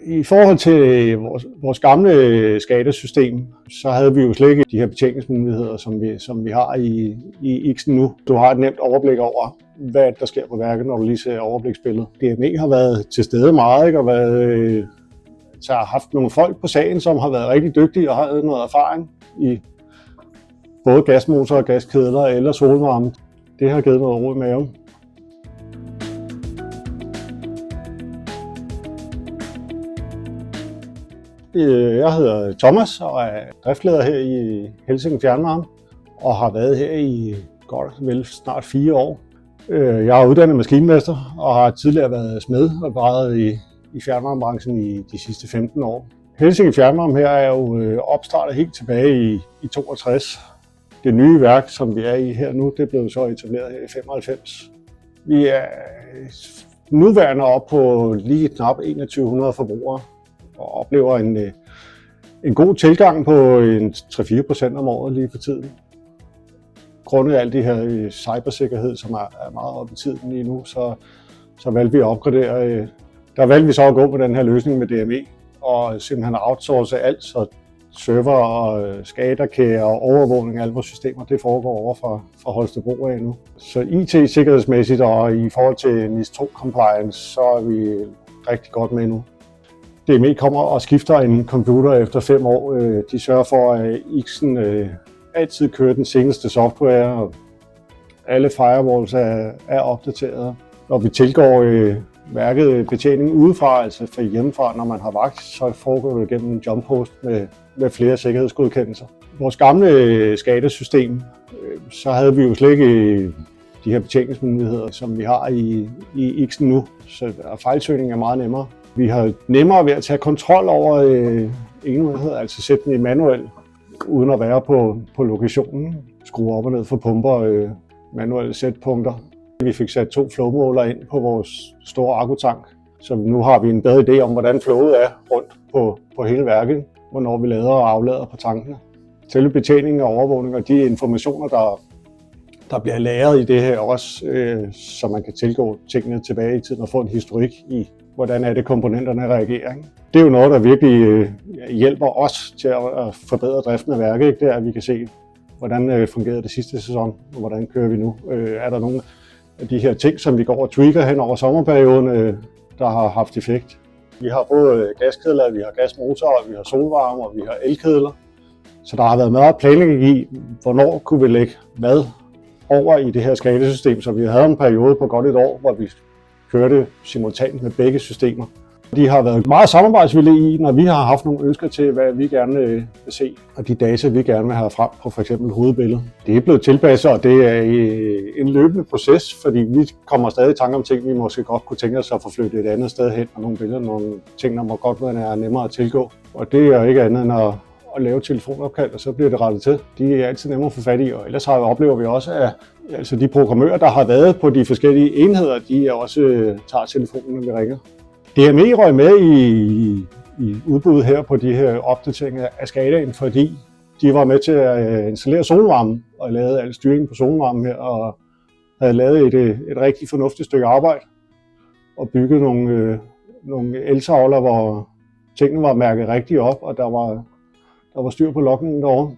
I forhold til vores gamle SCADA-system, så havde vi jo slet ikke de her betjeningsmuligheder, som vi har i Ixen nu. Du har et nemt overblik over, hvad der sker på værket, når du lige ser overbliksbilledet. DME har været til stede meget, ikke? Og har haft nogle folk på sagen, som har været rigtig dygtige og har noget erfaring i både gasmotorer, gaskedler eller solvarme. Det har givet noget ro i maven. Jeg hedder Thomas og er driftleder her i Helsinge Fjernvarme og har været her i godt vel snart 4 år. Jeg er uddannet maskinmester og har tidligere været smed og været i fjernvarmebranchen i de sidste 15 år. Helsinge Fjernvarme her er jo opstartet helt tilbage i 62. Det nye værk, som vi er i her nu, det blev så etableret her i 95. Vi er nuværende op på lige knap 2100 forbrugere og oplever en god tilgang på en 3-4% om året lige for tiden. Grundet alt det her cybersikkerhed, som er meget oppe i tiden lige nu, så valgte vi at opgradere. Der valgte vi så at gå på den her løsning med DME og simpelthen outsource alt, så server og SCADA-kæder og overvågning af alle vores systemer, det foregår over fra Holstebro af nu. Så IT-sikkerhedsmæssigt og i forhold til NIS 2 compliance, så er vi rigtig godt med nu. DME kommer og skifter en computer efter 5 år. De sørger for, at Ixen altid kører den seneste software, og alle firewalls er opdateret. Når vi tilgår værket betjening udefra, altså fra hjemmefra, når man har vagt, så foregår det gennem en jump host med flere sikkerhedsgodkendelser. Vores gamle SCADA-system, så havde vi jo slet ikke de her betjeningsmuligheder, som vi har i Ixen nu, så fejlsøgning er meget nemmere. Vi har nemmere ved at tage kontrol over enheder, altså sætte den i manuel, uden at være på lokationen. Skrue op og ned for pumper, manuelle sætpunkter. Vi fik sat 2 flowmåler ind på vores store akkutank, så nu har vi en bedre idé om, hvordan flowet er rundt på hele værket, hvornår vi lader og aflader på tankene. Selve betjeningen og overvågning og de informationer, der bliver lagret i det her også, så man kan tilgå tingene tilbage i tiden og få en historik i, hvordan er det komponenterne reagerer. Det er jo noget, der virkelig hjælper os til at forbedre driften af værket. Ikke? Det er, at vi kan se, hvordan fungerede det sidste sæson, og hvordan kører vi nu. Er der nogle af de her ting, som vi går og tweaker hen over sommerperioden, der har haft effekt? Vi har både gaskedler, vi har gasmotorer, vi har solvarme og vi har elkedler. Så der har været meget planlægning i, hvornår kunne vi lægge hvad over i det her SCADA-system. Så vi havde en periode på godt et år, hvor vi kørte simultant med begge systemer. De har været meget samarbejdsvillige i, når vi har haft nogle ønsker til, hvad vi gerne vil se, og de data, vi gerne vil have frem på f.eks. hovedbilledet. Det er blevet tilpasset, og det er en løbende proces, fordi vi kommer stadig i tanke om ting, vi måske godt kunne tænke os at få flyttet et andet sted hen, og nogle billeder, nogle ting, der må godt være nemmere at tilgå. Og det er ikke andet end at lave telefonopkald, og så bliver det rettet til. De er altid nemmere at få fat i, og ellers oplever vi også, at altså de programmører, der har været på de forskellige enheder, de også tager telefonen, når vi ringer. DME røg med i udbuddet her på de her opdateringer af SCADAen, fordi de var med til at installere solvarme og lavede al styringen på solvarme her, og havde lavet et rigtig fornuftigt stykke arbejde og bygget nogle eltavler, hvor tingene var mærket rigtigt op, og der var styr på logningen derovre.